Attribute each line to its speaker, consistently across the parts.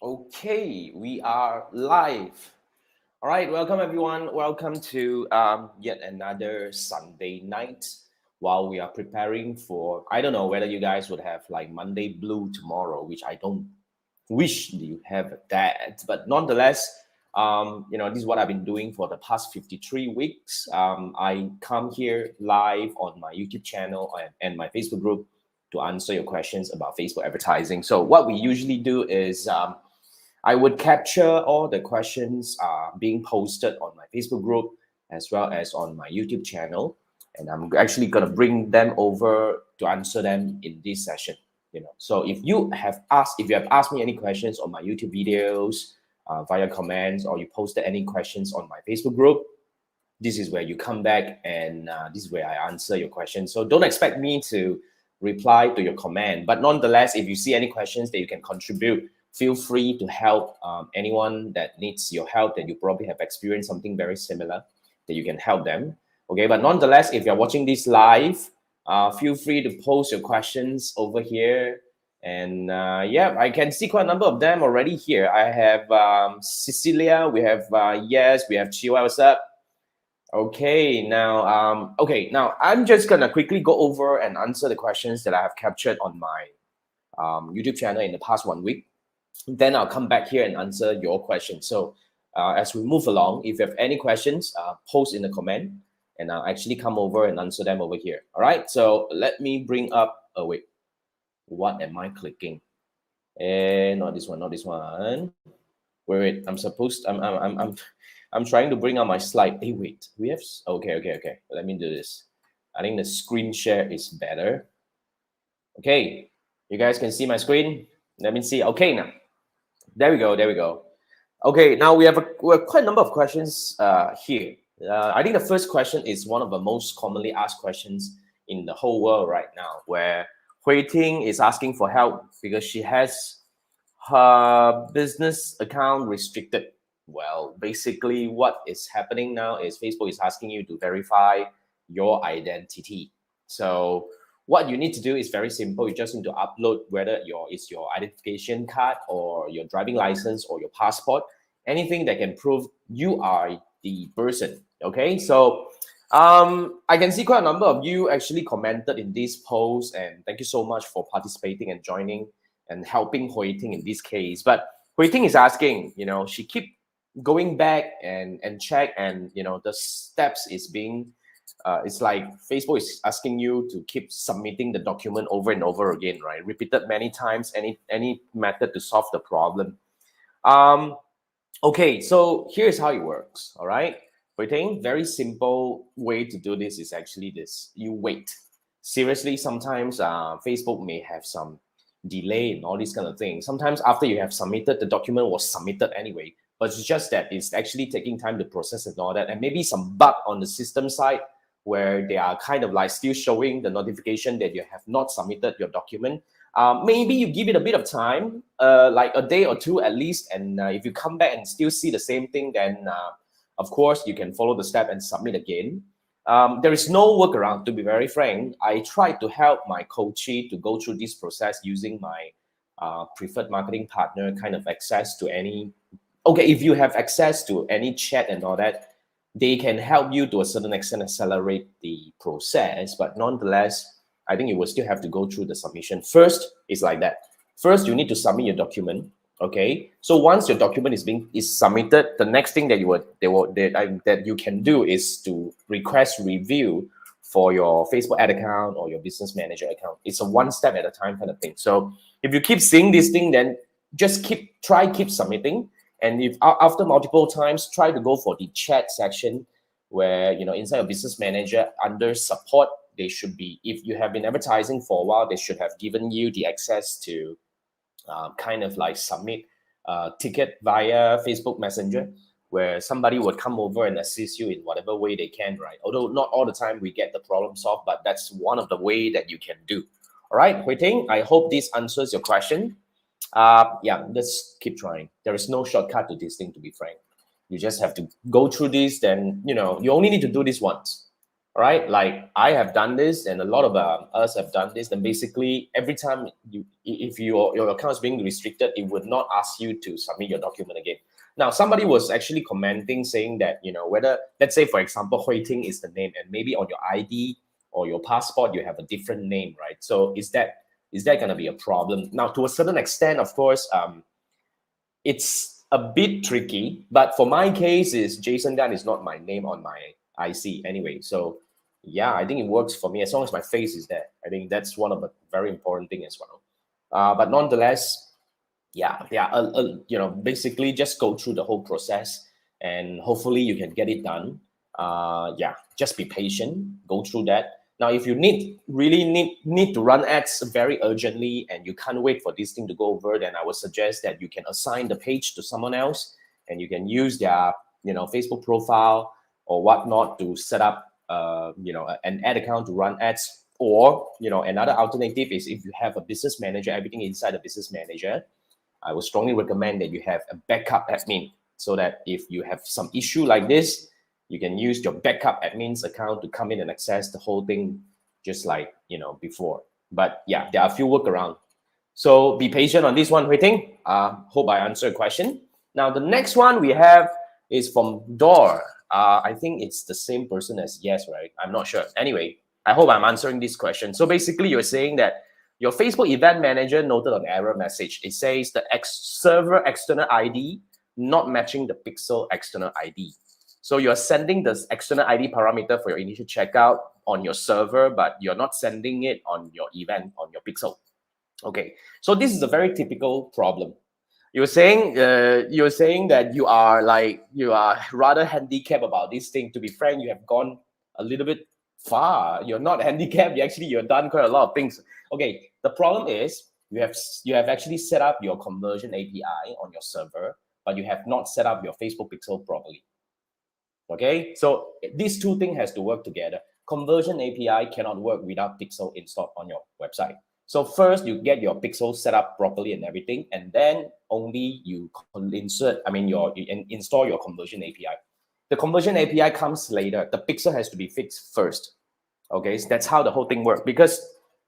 Speaker 1: Okay, we are live. All right, welcome everyone. Welcome to yet another Sunday night while we are preparing for, I don't know whether you guys would have like Monday Blue tomorrow, which I don't wish you have that. But nonetheless, this is what I've been doing for the past 53 weeks. I come here live on my YouTube channel and my Facebook group to answer your questions about Facebook advertising. So what we usually do is I would capture all the questions being posted on my Facebook group as well as on my YouTube channel, and I'm actually gonna bring them over to answer them in this session. So if you have asked me any questions on my YouTube videos via comments, or you posted any questions on my Facebook group, this is where you come back and this is where I answer your questions. So don't expect me to reply to your comment, but nonetheless, if you see any questions that you can contribute, feel free to help anyone that needs your help, that you probably have experienced something very similar, that you can help them. Okay, but nonetheless, if you're watching this live, feel free to post your questions over here. And yeah, I can see quite a number of them already here. I have Cecilia, we have Yes, we have Chiwa, what's up? Okay, now I'm just gonna quickly go over and answer the questions that I have captured on my YouTube channel in the past 1 week. Then I'll come back here and answer your questions. So as we move along, if you have any questions, post in the comment, and I'll actually come over and answer them over here. All right. So let me bring up. Oh wait, what am I clicking? And not this one. Not this one. Wait. I'm trying to bring up my slide. Hey, wait. We have. Okay. Let me do this. I think the screen share is better. Okay. You guys can see my screen. Let me see. Okay, now. There we go. Okay, now we have quite a number of questions here. I think the first question is one of the most commonly asked questions in the whole world right now, where Hui Ting is asking for help because she has her business account restricted. Well, basically what is happening now is Facebook is asking you to verify your identity. So what you need to do is very simple. You just need to upload whether it's your identification card or your driving license or your passport, anything that can prove you are the person. Okay, so I can see quite a number of you actually commented in this post, and thank you so much for participating and joining and helping Hui Ting in this case. But Hui Ting is asking, she keep going back and check, and the steps is being it's like Facebook is asking you to keep submitting the document over and over again, right? Repeated many times, any method to solve the problem. Okay, so here's how it works, all right? I think very simple way to do this is actually this. You wait. Seriously, sometimes Facebook may have some delay and all these kind of things. Sometimes after you have submitted, the document was submitted anyway, but it's just that it's actually taking time to process and all that, and maybe some bug on the system side where they are kind of like still showing the notification that you have not submitted your document. Maybe you give it a bit of time, like a day or two at least, and if you come back and still see the same thing, then of course you can follow the step and submit again. There is no workaround, to be very frank. I tried to help my coachee to go through this process using my preferred marketing partner kind of access to any. Okay, if you have access to any chat and all that, they can help you to a certain extent accelerate the process, but nonetheless, I think you will still have to go through the submission. First, it's like that. First, you need to submit your document. Okay, so once your document is submitted, the next thing that you can do is to request review for your Facebook ad account or your business manager account. It's a one step at a time kind of thing. So if you keep seeing this thing, then just keep submitting. And if after multiple times, try to go for the chat section where, inside your business manager under support, they should be, if you have been advertising for a while, they should have given you the access to kind of like submit a ticket via Facebook Messenger, where somebody would come over and assist you in whatever way they can, right? Although not all the time we get the problem solved, but that's one of the way that you can do. All right, Hui Ting, I hope this answers your question. Yeah, let's keep trying. There is no shortcut to this thing, to be frank. You just have to go through this, then you only need to do this once. All right, like I have done this, and a lot of us have done this. And basically, every time if your account is being restricted, it would not ask you to submit your document again. Now, somebody was actually commenting saying that, whether, let's say, for example, Hui Ting is the name, and maybe on your ID or your passport you have a different name, right? So is that going to be a problem? Now, to a certain extent, of course, it's a bit tricky, but for my case, is Jason Dan is not my name on my IC anyway. So yeah, I think it works for me as long as my face is there. I think that's one of the very important thing as well. But nonetheless, yeah, basically just go through the whole process, and hopefully you can get it done. Yeah, just be patient, go through that. Now, if you really need to run ads very urgently and you can't wait for this thing to go over, then I would suggest that you can assign the page to someone else, and you can use their Facebook profile or whatnot to set up an ad account to run ads. Or another alternative is, if you have a business manager, everything inside the business manager, I would strongly recommend that you have a backup admin, so that if you have some issue like this, you can use your backup admin's account to come in and access the whole thing, just like before. But yeah, there are a few workarounds. So be patient on this one, Hui Ting. Hope I answered your question. Now, the next one we have is from Dor. I think it's the same person as Yes, right? I'm not sure. Anyway, I hope I'm answering this question. So basically, you're saying that your Facebook event manager noted an error message. It says the server external ID not matching the pixel external ID. So you're sending the external ID parameter for your initial checkout on your server, but you're not sending it on your event, on your pixel. Okay, so this is a very typical problem. You're saying that you are rather handicapped about this thing. To be frank, you have gone a little bit far. You're not handicapped. You've done quite a lot of things. Okay, the problem is you have actually set up your conversion API on your server, but you have not set up your Facebook pixel properly. Okay, so these two things has to work together. Conversion API cannot work without pixel installed on your website. So first you get your pixel set up properly and everything, and then only you install your conversion API. The conversion API comes later. The pixel has to be fixed first. Okay, so that's how the whole thing works, because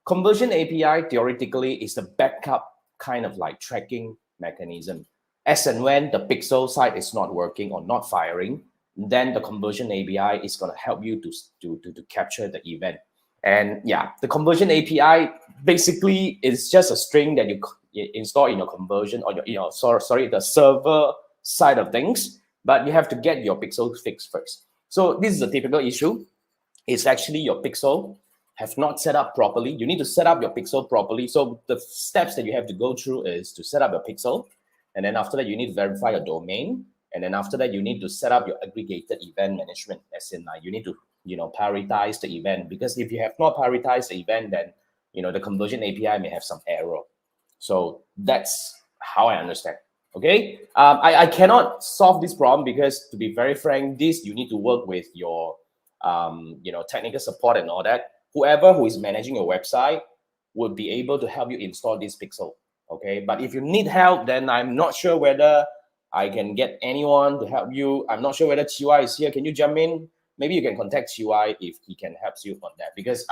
Speaker 1: conversion API theoretically is the backup kind of like tracking mechanism. As and when the pixel side is not working or not firing, then the conversion API is going to help you to capture the event. And yeah, the conversion API basically is just a string that you install in your conversion or the server side of things, but you have to get your pixel fixed first. So this is a typical issue. It's actually your pixel have not set up properly. You need to set up your pixel properly. So the steps that you have to go through is to set up your pixel, and then after that you need to verify your domain. And then after that, you need to set up your aggregated event management, as in you need to, prioritize the event, because if you have not prioritized the event, then, the conversion API may have some error. So that's how I understand. Okay. I cannot solve this problem because, to be very frank, you need to work with your, technical support and all that. Whoever who is managing your website would be able to help you install this pixel. Okay. But if you need help, then I'm not sure whether I can get anyone to help you. I'm not sure whether Chiwai is here. Can you jump in? Maybe you can contact Chiwai if he can help you on that, because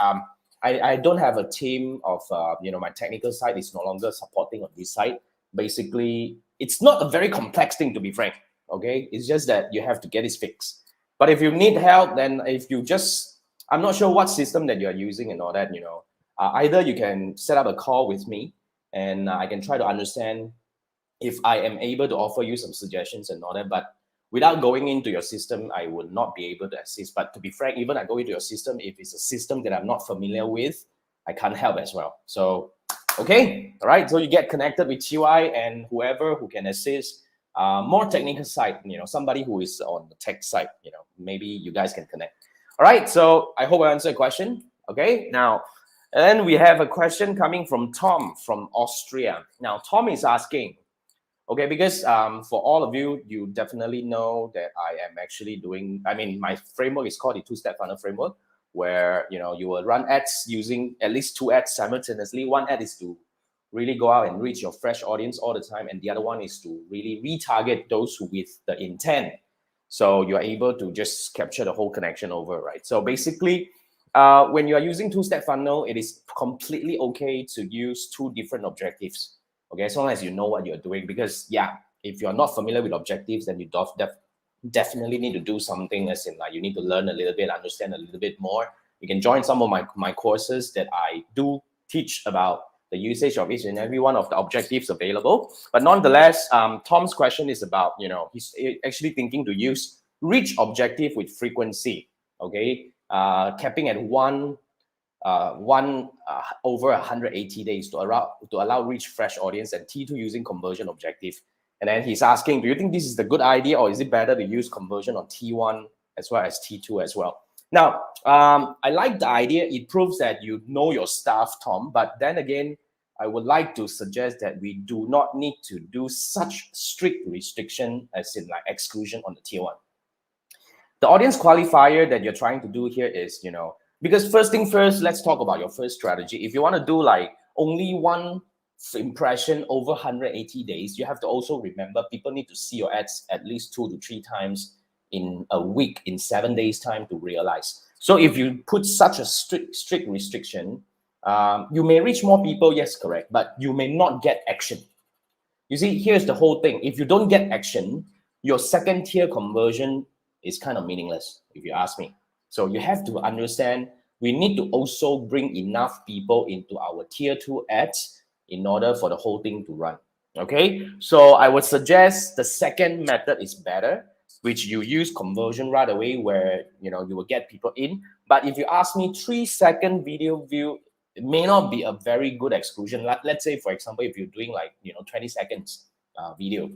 Speaker 1: I don't have a team of my technical side is no longer supporting on this side. Basically, it's not a very complex thing, to be frank. Okay, it's just that you have to get it fixed. But if you need help, then I'm not sure what system that you're using and all that. Either you can set up a call with me, and I can try to understand if I am able to offer you some suggestions and all that. But without going into your system, I would not be able to assist. But to be frank, even I go into your system, if it's a system that I'm not familiar with, I can't help as well. So, okay, all right. So you get connected with TY and whoever who can assist. More technical side, somebody who is on the tech side, maybe you guys can connect. All right. So I hope I answered your question. Okay. Now, and then we have a question coming from Tom from Austria. Now, Tom is asking, okay, because for all of you, you definitely know that I am actually doing, my framework is called the two-step funnel framework, where, you will run ads using at least 2 ads simultaneously. One ad is to really go out and reach your fresh audience all the time. And the other one is to really retarget those with the intent So you're able to just capture the whole connection over, right? So basically, when you are using two-step funnel, it is completely okay to use two different objectives. Okay, as long as you know what you're doing. Because yeah, if you're not familiar with objectives, then you definitely need to do something, as in like you need to learn a little bit, understand a little bit more. You can join some of my courses that I do teach about the usage of each and every one of the objectives available. But nonetheless, Tom's question is about, he's actually thinking to use reach objective with frequency, okay? Capping at one over 180 days to allow reach fresh audience, and T2 using conversion objective. And then he's asking, do you think this is the good idea, or is it better to use conversion on T1 as well as T2 as well? Now, I like the idea. It proves that you know your stuff, Tom. But then again, I would like to suggest that we do not need to do such strict restriction as in like exclusion on the tier 1. The audience qualifier that you're trying to do here is, because first thing first, let's talk about your first strategy. If you want to do like only one impression over 180 days, you have to also remember people need to see your ads at least 2 to 3 times in a week, in 7 days time to realize. So if you put such a strict restriction, you may reach more people, yes, correct, but you may not get action. You see, here's the whole thing. If you don't get action, your second tier conversion is kind of meaningless, if you ask me. So you have to understand, we need to also bring enough people into our tier 2 ads in order for the whole thing to run. Okay, so I would suggest the second method is better, which you use conversion right away, where you will get people in. But if you ask me, 3-second video view, it may not be a very good exclusion. Let's say, for example, if you're doing like 20 seconds video,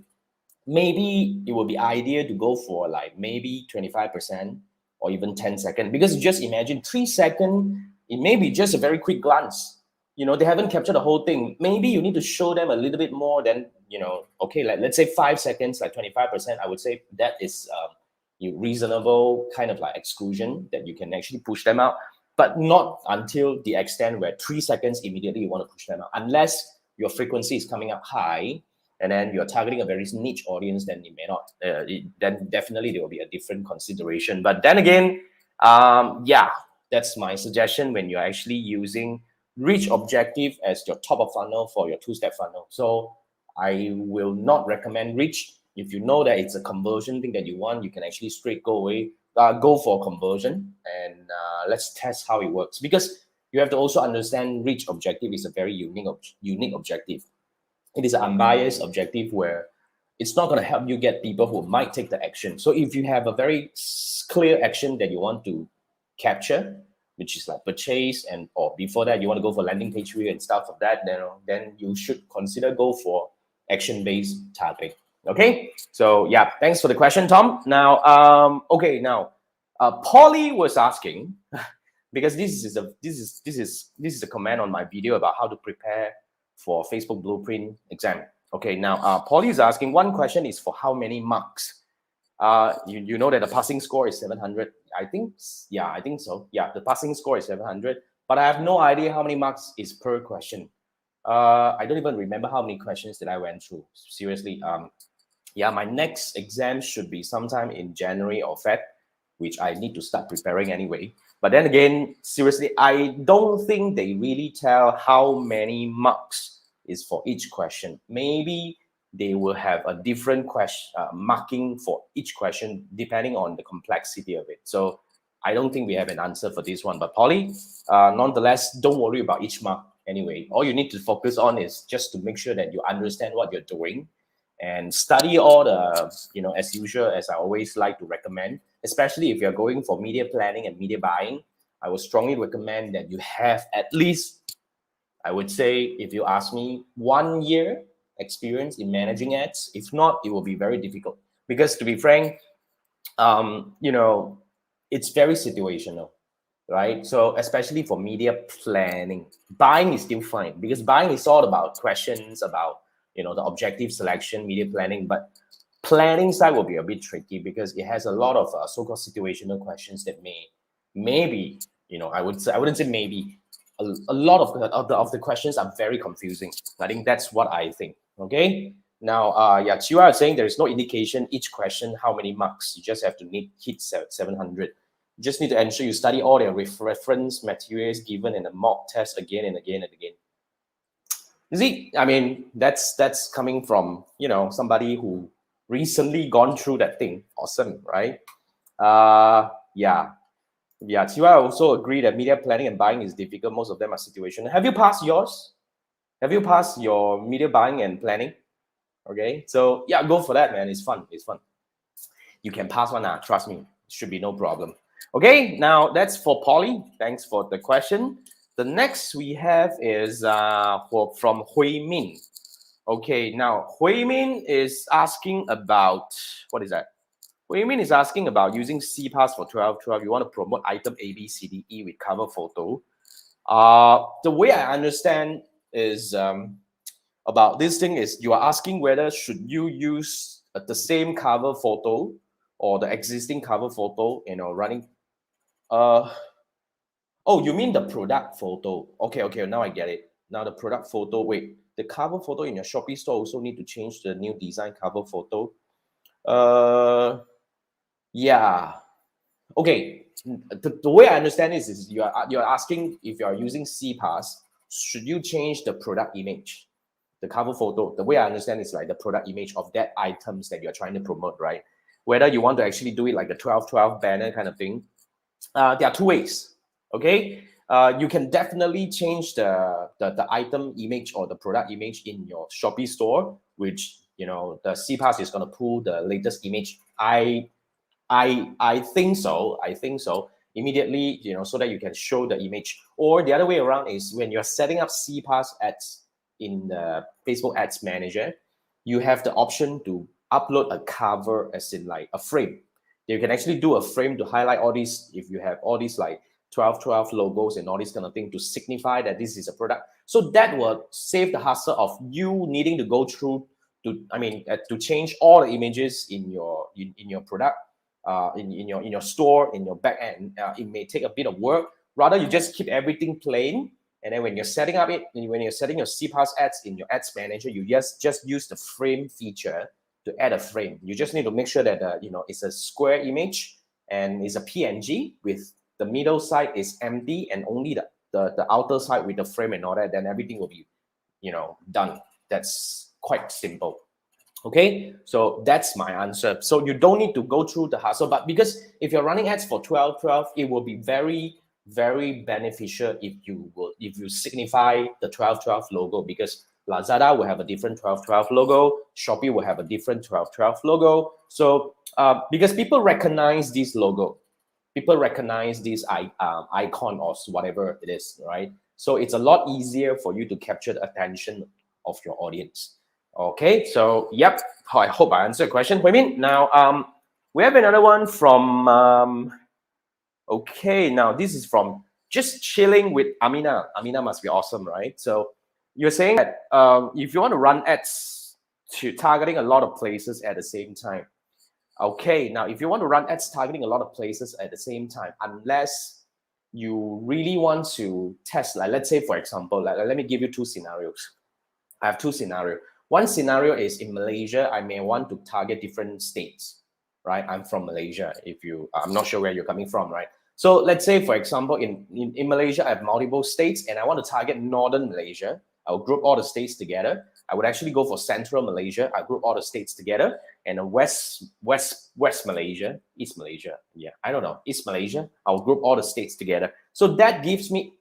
Speaker 1: maybe it would be ideal to go for like maybe 25% or even 10 seconds, because just imagine 3 seconds, it may be just a very quick glance. They haven't captured the whole thing. Maybe you need to show them a little bit more than, okay, let's say 5 seconds, like 25%. I would say that is reasonable kind of like exclusion that you can actually push them out, but not until the extent where 3 seconds immediately you want to push them out, unless your frequency is coming up high and then you're targeting a very niche audience. Then it may not, then definitely there will be a different consideration. But then again, yeah, that's my suggestion when you're actually using reach objective as your top of funnel for your two-step funnel. So I will not recommend reach. If you know that it's a conversion thing that you want, you can actually straight go for conversion, and let's test how it works. Because you have to also understand reach objective is a very unique objective. It is an unbiased objective where it's not going to help you get people who might take the action. So if you have a very clear action that you want to capture, which is like purchase, or before that you want to go for landing page view and stuff of that, then you should consider go for action-based targeting. Okay, so yeah, thanks for the question, Tom. Now, okay, now Polly was asking because this is a comment on my video about how to prepare for Facebook Blueprint exam. Okay, now Polly is asking, one question is for how many marks? You know that the passing score is 700. I think so. Yeah, the passing score is 700, but I have no idea how many marks is per question. I don't even remember how many questions that I went through. Seriously, yeah, my next exam should be sometime in January or Feb, which I need to start preparing anyway. But then again, seriously, I don't think they really tell how many marks is for each question. Maybe they will have a different question marking for each question depending on the complexity of it. So I don't think we have an answer for this one. But Polly, nonetheless, don't worry about each mark anyway. All you need to focus on is just to make sure that you understand what you're doing and study all the, as usual, as I always like to recommend, especially if you're going for media planning and media buying. I would strongly recommend that you have at least, I would say, if you ask me, 1 year experience in managing ads. If not, it will be very difficult, because to be frank, it's very situational, right? So especially for media planning, buying is still fine, because buying is all about questions about the objective selection, media planning. But planning side will be a bit tricky, because it has a lot of so-called situational questions that maybe I wouldn't say maybe, a lot of the questions are very confusing. I think that's what I think. Okay, Now, yeah, Chiwa is saying there is no indication each question how many marks. You just have to hit 700. You just need to ensure you study all the reference materials given in the mock test again and again and again. You see, I mean, that's coming from, somebody who recently gone through that thing. Awesome, right? Yeah. Yeah, Chiwa also agree that media planning and buying is difficult. Most of them are situational. Have you passed yours? Have you passed your media buying and planning? Okay, so yeah, go for that, man. It's fun. It's fun. You can pass one, trust me. It should be no problem. Okay, now that's for Polly. Thanks for the question. The next we have is from Hui Min. Okay, now Hui Min is asking about, what is that? Hui Min is asking about using CPass for 1212. You want to promote item A, B, C, D, E with cover photo. The way I understand is about this thing is you are asking whether should you use the same cover photo or the existing cover photo, running. Oh, you mean the product photo? Okay, now I get it. Now the product photo. Wait, the cover photo in your Shopee store also need to change the new design cover photo. Yeah. Okay. The way I understand this is you're asking if you are using CPass, should you change the product image? The cover photo, the way I understand is like the product image of that items that you're trying to promote, right? Whether you want to actually do it like the 1212 banner kind of thing. There are two ways, okay? You can definitely change the item image or the product image in your Shopee store, which, the CPass is going to pull the latest image. I think so. I think so. Immediately, so that you can show the image. Or the other way around is when you're setting up CPass ads in the Facebook Ads Manager, you have the option to upload a cover, as in like a frame. You can actually do a frame to highlight all these, if you have all these like 1212 logos and all this kind of thing to signify that this is a product. So that will save the hassle of you needing to go through to change all the images in your product, in your store, in your back end. It may take a bit of work. Rather, you just keep everything plain. And then when you're setting up when you're setting your CPass ads in your ads manager, you just use the frame feature to add a frame. You just need to make sure that it's a square image and it's a PNG with the middle side is empty and only the outer side with the frame and all that. Then everything will be done. That's quite simple. Okay, so that's my answer. So you don't need to go through the hassle, but because if you're running ads for 1212, it will be very, very beneficial if you signify the 1212 logo, because Lazada will have a different 1212 logo, Shopee will have a different 1212 logo. So because people recognize this logo, people recognize this icon or whatever it is, right? So it's a lot easier for you to capture the attention of your audience. Okay, so yep, I hope I answered the question. Hui Min. Now we have another one from okay, now this is from Just Chilling with Amina. Amina must be awesome, right? So you're saying that if you want to run ads to targeting a lot of places at the same time. Okay, now if you want to run ads targeting a lot of places at the same time, unless you really want to test, like let's say for example, let me give you two scenarios. I have two scenarios. One scenario is in Malaysia, I may want to target different states, right? I'm from Malaysia. I'm not sure where you're coming from, right? So let's say, for example, in Malaysia, I have multiple states and I want to target Northern Malaysia. I'll group all the states together. I would actually go for Central Malaysia. I group all the states together, and West Malaysia, East Malaysia. Yeah, I don't know. East Malaysia. I'll group all the states together. So that gives me,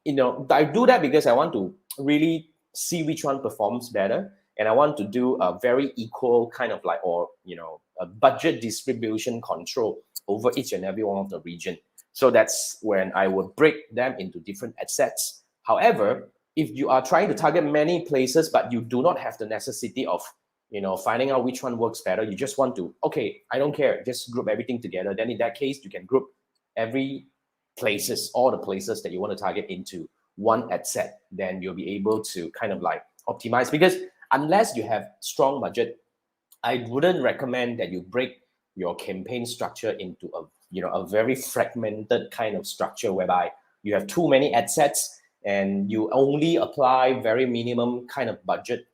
Speaker 1: I do that because I want to really see which one performs better. And I want to do a very equal kind of like, a budget distribution control over each and every one of the region. So that's when I would break them into different assets. However, if you are trying to target many places, but you do not have the necessity of, finding out which one works better, you just want to, okay, I don't care, just group everything together. Then in that case, you can group all the places that you want to target into one ad set. Then you'll be able to kind of like optimize, because unless you have strong budget, I wouldn't recommend that you break your campaign structure into a very fragmented kind of structure whereby you have too many ad sets and you only apply very minimum kind of budget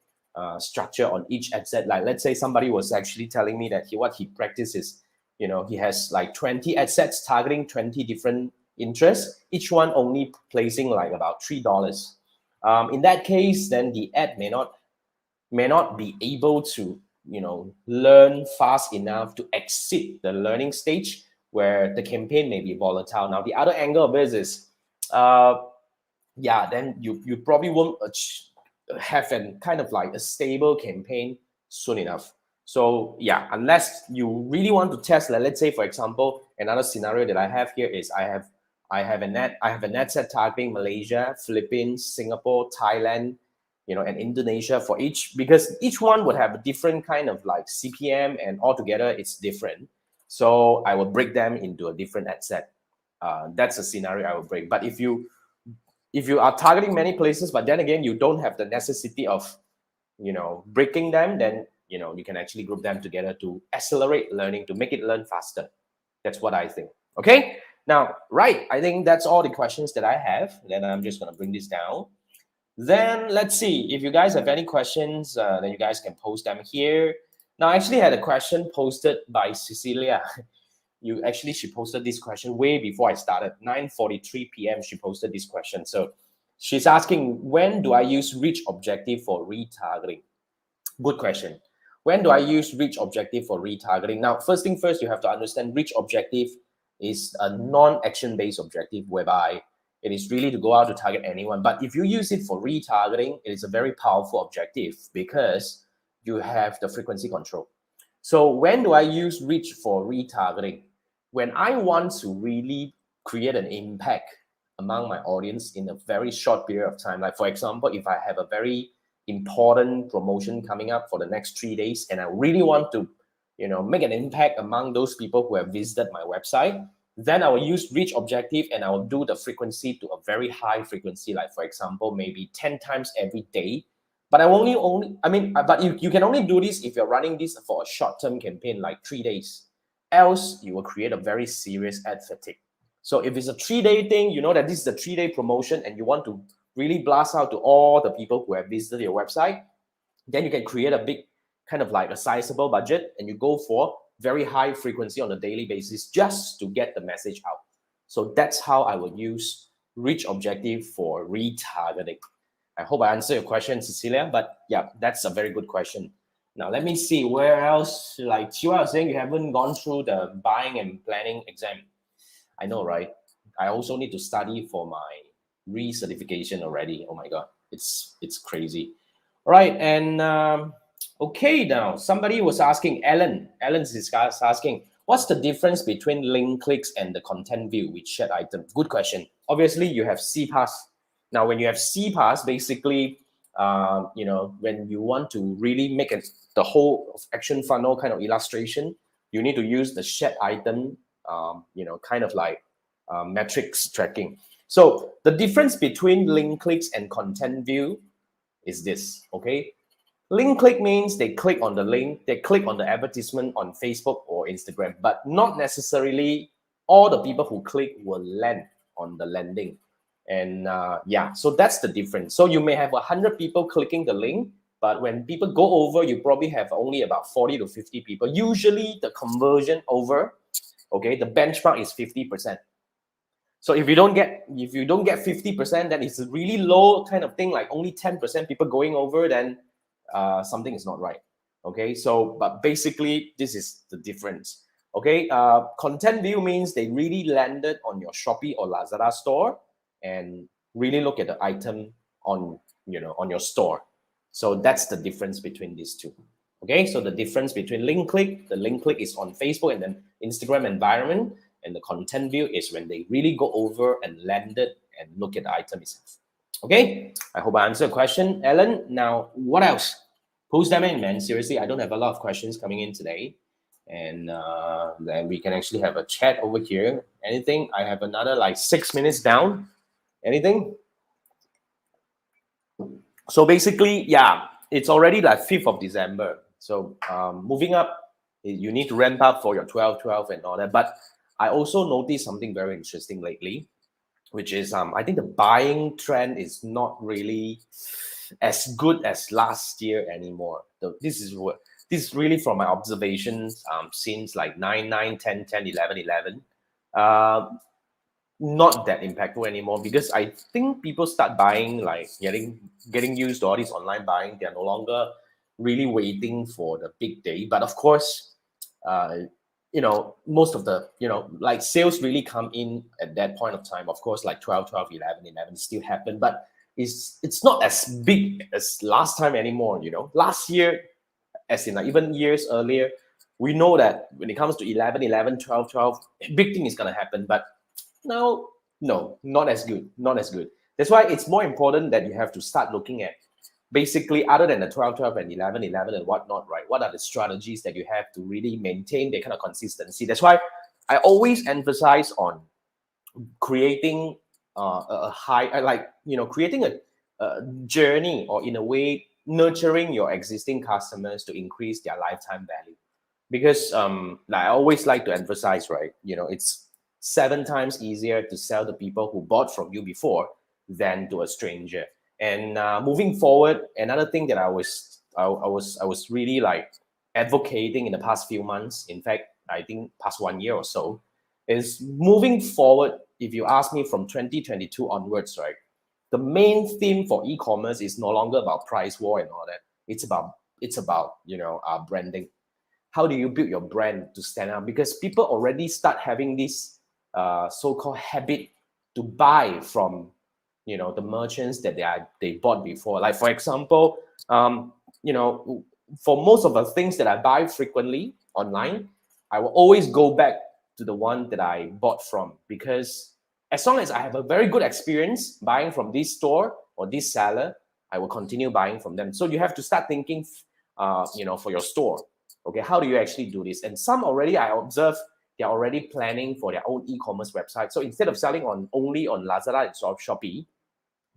Speaker 1: structure on each ad set. Like let's say somebody was actually telling me that what he practices, he has like 20 ad sets targeting 20 different interests, each one only placing like about $3. In that case, then the ad may not be able to learn fast enough to exceed the learning stage where the campaign may be volatile. Now the other angle of this is then you probably won't have an kind of like a stable campaign soon enough. So yeah, unless you really want to test, like, let's say for example, another scenario that I have here is I have an ad set targeting Malaysia, Philippines, Singapore, Thailand, and Indonesia for each, because each one would have a different kind of like CPM, and altogether it's different. So I will break them into a different ad set. That's a scenario I will break. But if you are targeting many places, but then again you don't have the necessity of breaking them, then you can actually group them together to accelerate learning, to make it learn faster. That's what I think. Okay, now right, I think that's all the questions that I have. Then I'm just going to bring this down. Then let's see if you guys have any questions, then you guys can post them here. Now I actually had a question posted by Cecilia. She posted this question way before I started. 9:43 p.m. she posted this question. So she's asking, when do I use reach objective for retargeting? Good question. When do I use reach objective for retargeting? Now, first thing first, you have to understand reach objective is a non-action based objective whereby it is really to go out to target anyone. But if you use it for retargeting, it is a very powerful objective because you have the frequency control. So when do I use reach for retargeting? When I want to really create an impact among my audience in a very short period of time. Like for example, if I have a very important promotion coming up for the next 3 days and I really want to make an impact among those people who have visited my website, then I will use reach objective and I will do the frequency to a very high frequency, like for example maybe 10 times every day. But you can only do this if you're running this for a short-term campaign like 3 days, else you will create a very serious ad fatigue. So if it's a 3-day thing, you know that this is a 3-day promotion and you want to really blast out to all the people who have visited your website, then you can create a big kind of like a sizable budget and you go for very high frequency on a daily basis just to get the message out. So that's how I would use reach objective for retargeting. I hope I answered your question, Cecilia, but yeah, that's a very good question. Now, let me see where else, like Chiwa was saying, you haven't gone through the buying and planning exam. I know, right? I also need to study for my recertification already. Oh my God, it's crazy. All right, and okay, now somebody was asking, Ellen's asking, what's the difference between link clicks and the content view with shared item? Good question. Obviously, you have CPAS. Now, when you have CPAS, basically, when you want to really make the whole action funnel kind of illustration, you need to use the shared item, kind of like metrics tracking. So the difference between link clicks and content view is this, okay? Link click means they click on the link, they click on the advertisement on Facebook or Instagram, but not necessarily all the people who click will land on the landing. And so that's the difference. So you may have 100 people clicking the link, but when people go over, you probably have only about 40 to 50 people. Usually the conversion over, okay, the benchmark is 50%. So if you don't get 50%, then it's a really low kind of thing, like only 10% people going over, then something is not right. Okay, so but basically this is the difference. Okay, content view means they really landed on your Shopee or Lazada store and really look at the item on your store. So that's the difference between these two. Okay, so the difference between link click, the link click is on Facebook and then Instagram environment, and the content view is when they really go over and landed and look at the item itself. Okay, I hope I answered the question, Ellen. Now, what else? Post them in, man. Seriously, I don't have a lot of questions coming in today. And then we can actually have a chat over here. Anything? I have another like 6 minutes down. Anything? So basically, yeah, it's already like 5th of December. So moving up, you need to ramp up for your 12/12 and all that. But I also noticed something very interesting lately, which is I think the buying trend is not really as good as last year anymore. This is really from my observations since like 9, 9, 10, 10, 11, 11. Not that impactful anymore because I think people start buying, like getting used to all this online buying. They're no longer really waiting for the big day. But of course, most of the, like sales really come in at that point of time. Of course, like 12, 12, 11, 11 still happen, but it's not as big as last time anymore. Last year, as in like even years earlier, we know that when it comes to 11, 11, 12, 12, big thing is going to happen. But now, no, not as good, not as good. That's why it's more important that you have to start looking at basically, other than the 12, 12 and 11, 11 and whatnot, right? What are the strategies that you have to really maintain that kind of consistency? That's why I always emphasize on creating a high, creating a journey, or in a way, nurturing your existing customers to increase their lifetime value. Because I always like to emphasize, right? It's 7 times easier to sell to people who bought from you before than to a stranger. And moving forward, another thing that I was really like advocating in the past few months, in fact, I think past 1 year or so, is moving forward. If you ask me from 2022 onwards, right, the main theme for e-commerce is no longer about price war and all that. It's about branding. How do you build your brand to stand out? Because people already start having this so-called habit to buy from the merchants that they bought before. Like for example, for most of the things that I buy frequently online, I will always go back to the one that I bought from, because as long as I have a very good experience buying from this store or this seller, I will continue buying from them. So you have to start thinking, for your store. Okay, how do you actually do this? And some already, I observe, they're already planning for their own e-commerce website. So instead of selling only on Lazada and Shopee,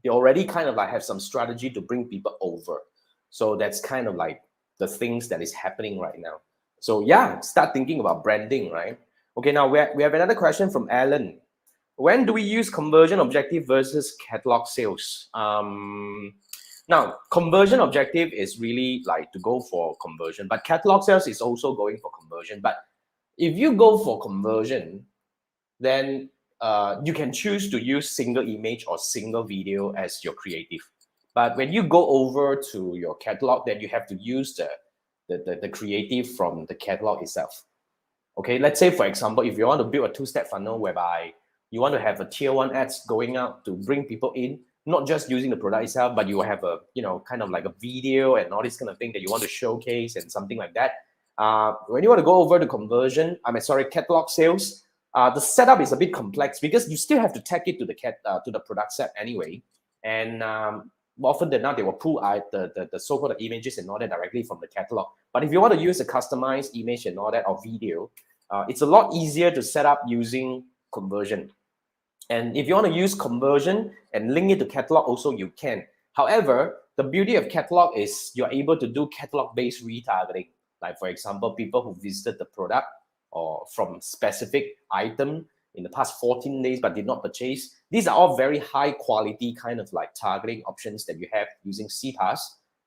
Speaker 1: they already kind of like have some strategy to bring people over. So that's kind of like the things that is happening right now. So yeah, start thinking about branding, right? Okay, now we have another question from Alan. When do we use conversion objective versus catalog sales? Now, conversion objective is really like to go for conversion, but catalog sales is also going for conversion. But if you go for conversion, then you can choose to use single image or single video as your creative. But when you go over to your catalog, then you have to use the creative from the catalog itself. Okay, let's say, for example, if you want to build a two-step funnel whereby you want to have a tier 1 ads going out to bring people in, not just using the product itself, but you have a, kind of like a video and all this kind of thing that you want to showcase and something like that. When you want to go over to conversion, catalog sales, the setup is a bit complex because you still have to tag it to the product set anyway. And often than not, they will pull out the so-called images and all that directly from the catalog. But if you want to use a customized image and all that, or video, it's a lot easier to set up using conversion. And if you want to use conversion and link it to catalog also, you can. However, the beauty of catalog is you're able to do catalog-based retargeting. Like for example, people who visited the product or from specific item in the past 14 days but did not purchase. These are all very high quality kind of like targeting options that you have using CPAS.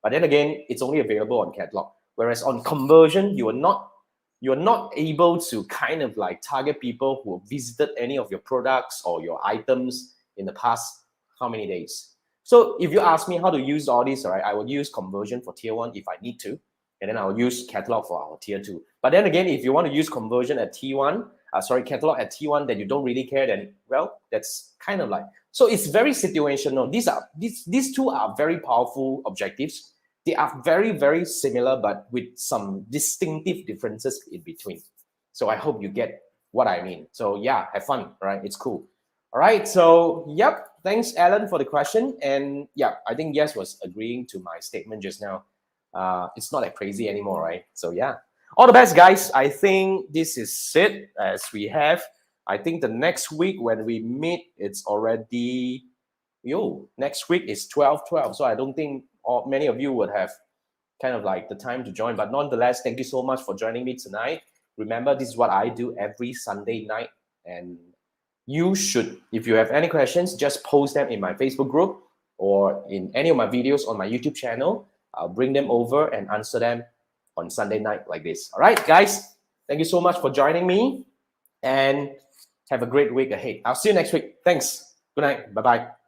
Speaker 1: But then again, it's only available on catalog. Whereas on conversion, you're not able to kind of like target people who visited any of your products or your items in the past how many days. So if you ask me how to use all these, right, I will use conversion for tier 1 if I need to, and then I'll use catalog for our tier 2. But then again, if you want to use conversion at T1, catalog at T1 that you don't really care, then well, that's kind of like, so it's very situational. These two are very powerful objectives. They are very, very similar, but with some distinctive differences in between. So I hope you get what I mean. So yeah, have fun, right? It's cool. All right. So yep. Thanks, Alan, for the question. And yeah, I think Yes was agreeing to my statement just now. It's not that crazy anymore, right? So yeah. All the best, guys. I think this is it as we have. I think the next week when we meet, it's already, next week is 12/12. So I don't think many of you would have kind of like the time to join. But nonetheless, thank you so much for joining me tonight. Remember, this is what I do every Sunday night. And you should, if you have any questions, just post them in my Facebook group or in any of my videos on my YouTube channel, I'll bring them over and answer them on Sunday night like this. All right, guys, thank you so much for joining me and have a great week ahead. I'll see you next week. Thanks. Good night. Bye-bye.